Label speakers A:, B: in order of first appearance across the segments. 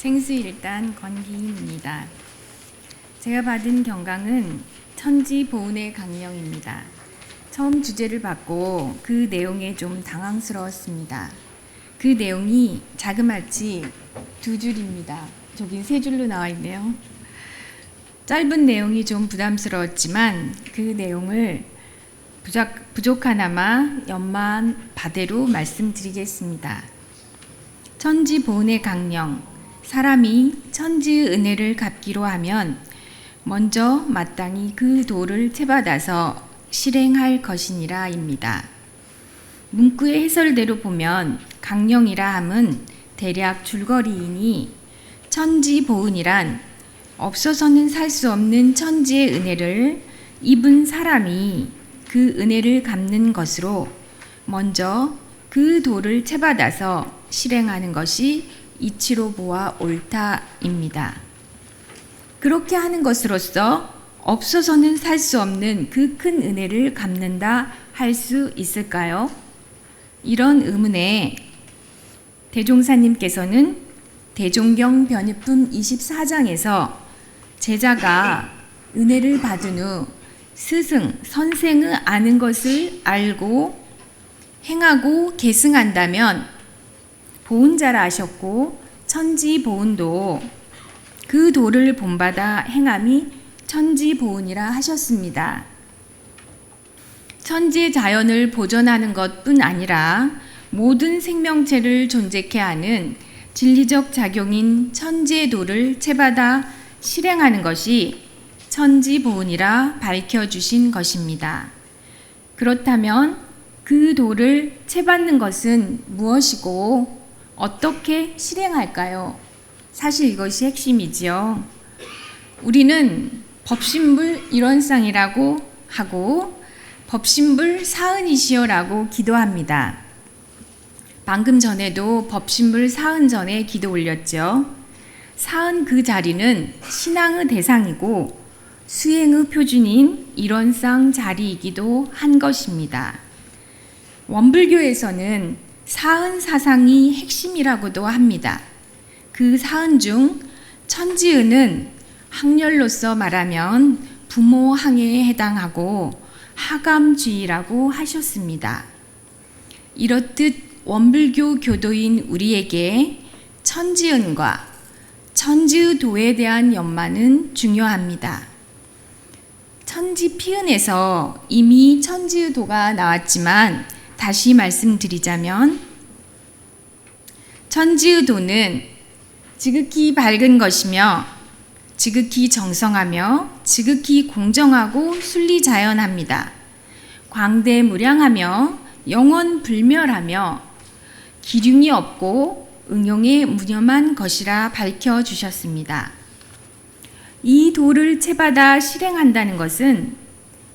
A: 생수일단 권기인입니다. 제가 받은 경강은 천지보은의 강령입니다. 처음 주제를 받고 그 내용에 좀 당황스러웠습니다. 그 내용이 자그마치 2줄입니다. 저긴 3줄로 나와 있네요. 짧은 내용이 좀 부담스러웠지만 그 내용을 부족하나마 연만 바대로 말씀드리겠습니다. 천지보은의 강령, 사람이 천지의 은혜를 갚기로 하면 먼저 마땅히 그 도를 채받아서 실행할 것이니라 입니다. 문구의 해설대로 보면 강령이라 함은 대략 줄거리이니 천지보은이란 없어서는 살 수 없는 천지의 은혜를 입은 사람이 그 은혜를 갚는 것으로 먼저 그 도를 채받아서 실행하는 것이 이치로 보아 옳다입니다. 그렇게 하는 것으로서 없어서는 살 수 없는 그 큰 은혜를 갚는다 할 수 있을까요? 이런 의문에 대종사님께서는 대종경 변입품 24장에서 제자가 은혜를 받은 후 스승, 선생의 아는 것을 알고 행하고 계승한다면 보은자라 하셨고 천지보은도 그 도를 본받아 행함이 천지보은이라 하셨습니다. 천지의 자연을 보존하는 것뿐 아니라 모든 생명체를 존재케 하는 진리적 작용인 천지의 도를 채받아 실행하는 것이 천지보은이라 밝혀주신 것입니다. 그렇다면 그 도를 채받는 것은 무엇이고 어떻게 실행할까요? 사실 이것이 핵심이지요. 우리는 법신불 일원상이라고 하고 법신불 사은이시여라고 기도합니다. 방금 전에도 법신불 사은 전에 기도 올렸죠. 사은 그 자리는 신앙의 대상이고 수행의 표준인 일원상 자리이기도 한 것입니다. 원불교에서는 사은 사상이 핵심이라고도 합니다. 그 사은 중 천지은은 학렬로서 말하면 부모 항해에 해당하고 하감주의라고 하셨습니다. 이렇듯 원불교 교도인 우리에게 천지은과 천지의 도에 대한 연만은 중요합니다. 천지피은에서 이미 천지의 도가 나왔지만 다시 말씀드리자면 천지의 도는 지극히 밝은 것이며 지극히 정성하며 지극히 공정하고 순리자연합니다. 광대무량하며 영원불멸하며 기륭이 없고 응용에 무념한 것이라 밝혀주셨습니다. 이 도를 채받아 실행한다는 것은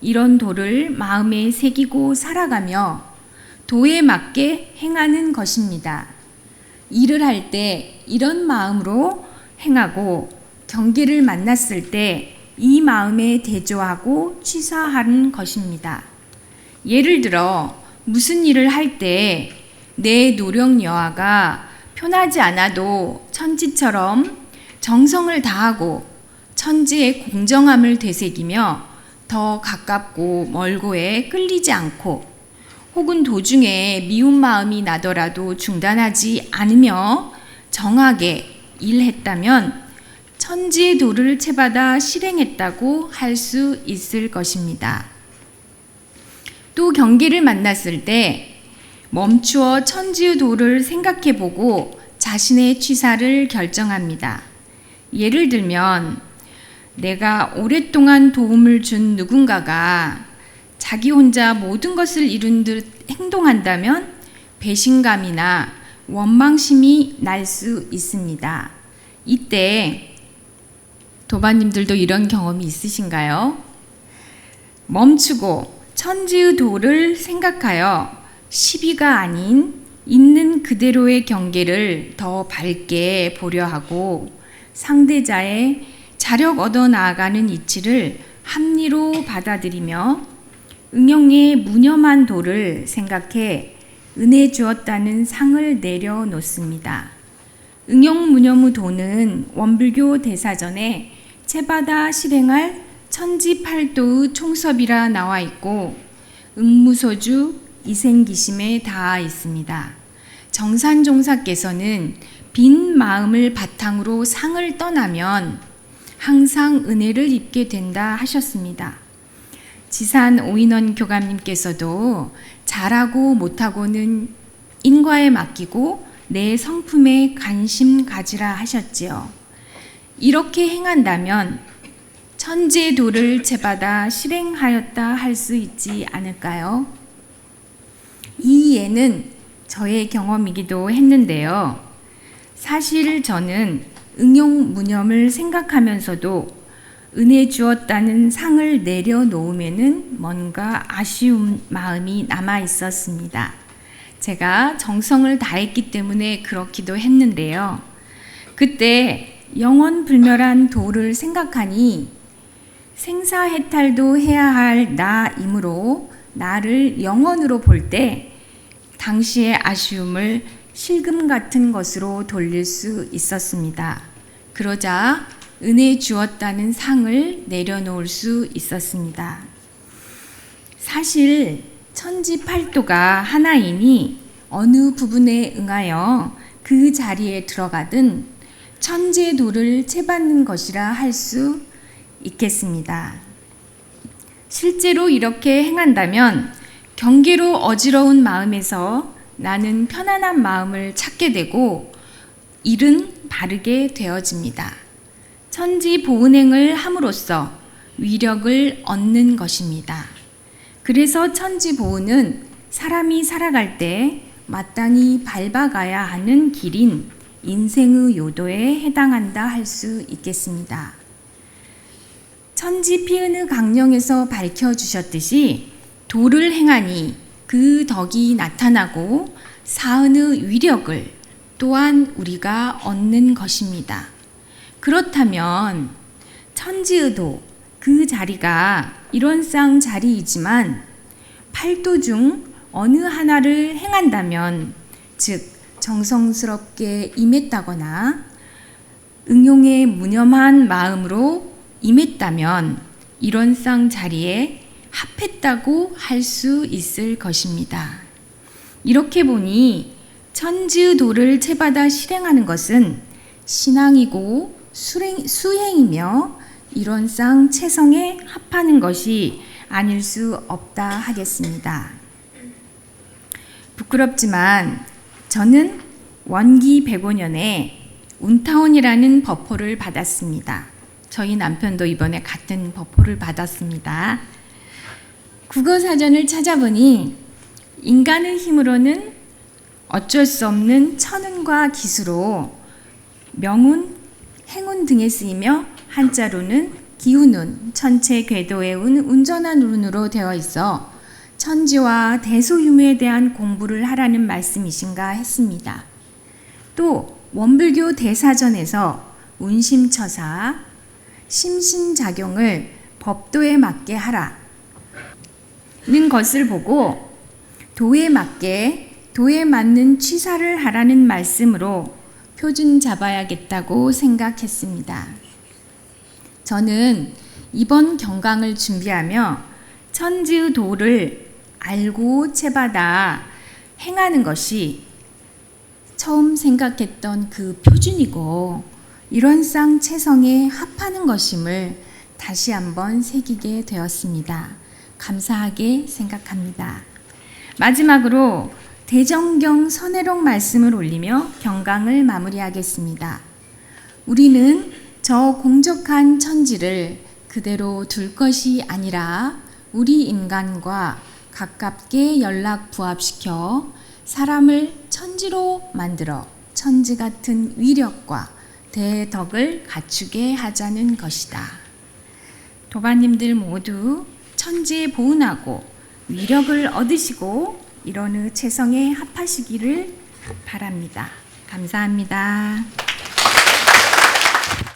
A: 이런 도를 마음에 새기고 살아가며 도에 맞게 행하는 것입니다. 일을 할 때 이런 마음으로 행하고 경계를 만났을 때 이 마음에 대조하고 취사하는 것입니다. 예를 들어 무슨 일을 할 때 내 노력 여하가 편하지 않아도 천지처럼 정성을 다하고 천지의 공정함을 되새기며 더 가깝고 멀고에 끌리지 않고 혹은 도중에 미운 마음이 나더라도 중단하지 않으며 정하게 일했다면 천지의 도를 채받아 실행했다고 할 수 있을 것입니다. 또 경계를 만났을 때 멈추어 천지의 도를 생각해보고 자신의 취사를 결정합니다. 예를 들면 내가 오랫동안 도움을 준 누군가가 자기 혼자 모든 것을 이룬 듯 행동한다면 배신감이나 원망심이 날 수 있습니다. 이때 도반님들도 이런 경험이 있으신가요? 멈추고 천지의 도를 생각하여 시비가 아닌 있는 그대로의 경계를 더 밝게 보려 하고 상대자의 자력 얻어 나아가는 이치를 합리로 받아들이며 응용의 무념한 도를 생각해 은혜 주었다는 상을 내려놓습니다. 응용무념의 도는 원불교 대사전에 채받아 실행할 천지팔도의 총섭이라 나와 있고 응무소주 이생기심에 닿아 있습니다. 정산종사께서는 빈 마음을 바탕으로 상을 떠나면 항상 은혜를 입게 된다 하셨습니다. 지산 오인원 교감님께서도 잘하고 못하고는 인과에 맡기고 내 성품에 관심 가지라 하셨지요. 이렇게 행한다면 천지의 도를 채받아 실행하였다 할 수 있지 않을까요? 이 예는 저의 경험이기도 했는데요. 사실 저는 응용무념을 생각하면서도 은혜 주었다는 상을 내려놓으면은 뭔가 아쉬운 마음이 남아 있었습니다. 제가 정성을 다했기 때문에 그렇기도 했는데요. 그때 영원불멸한 도를 생각하니 생사해탈도 해야 할 나이므로 나를 영원으로 볼 때 당시의 아쉬움을 실금 같은 것으로 돌릴 수 있었습니다. 그러자 은혜 주었다는 상을 내려놓을 수 있었습니다. 사실 천지팔도가 하나이니 어느 부분에 응하여 그 자리에 들어가든 천지의 도를 채받는 것이라 할 수 있겠습니다. 실제로 이렇게 행한다면 경계로 어지러운 마음에서 나는 편안한 마음을 찾게 되고 일은 바르게 되어집니다. 천지 보은행을 함으로써 위력을 얻는 것입니다. 그래서 천지 보은은 사람이 살아갈 때 마땅히 밟아가야 하는 길인 인생의 요도에 해당한다 할 수 있겠습니다. 천지 피은의 강령에서 밝혀주셨듯이 도를 행하니 그 덕이 나타나고 사은의 위력을 또한 우리가 얻는 것입니다. 그렇다면 천지의 도, 그 자리가 이론상 자리이지만 팔도 중 어느 하나를 행한다면 즉 정성스럽게 임했다거나 응용에 무념한 마음으로 임했다면 이론상 자리에 합했다고 할 수 있을 것입니다. 이렇게 보니 천지의 도를 채받아 실행하는 것은 신앙이고 수행이며 이론상 채성에 합하는 것이 아닐 수 없다 하겠습니다. 부끄럽지만 저는 원기 105년에 운타운이라는 법호를 받았습니다. 저희 남편도 이번에 같은 법호를 받았습니다. 국어사전을 찾아보니 인간의 힘으로는 어쩔 수 없는 천운과 기수로 명운, 행운 등에 쓰이며 한자로는 기운운, 천체 궤도의 운, 운전한 운으로 되어 있어 천지와 대소유무에 대한 공부를 하라는 말씀이신가 했습니다. 또 원불교 대사전에서 운심처사, 심신작용을 법도에 맞게 하라는 것을 보고 도에 맞는 취사를 하라는 말씀으로 표준 잡아야겠다고 생각했습니다. 저는 이번 경강을 준비하며 천지의 도를 알고 채받아 행하는 것이 처음 생각했던 그 표준이고 이론상 채성에 합하는 것임을 다시 한번 새기게 되었습니다. 감사하게 생각합니다. 마지막으로 대정경 선해록 말씀을 올리며 경강을 마무리하겠습니다. 우리는 저 공적한 천지를 그대로 둘 것이 아니라 우리 인간과 가깝게 연락 부합시켜 사람을 천지로 만들어 천지 같은 위력과 대덕을 갖추게 하자는 것이다. 도반님들 모두 천지에 보은하고 위력을 얻으시고 이런 채성에 합하시기를 바랍니다. 감사합니다.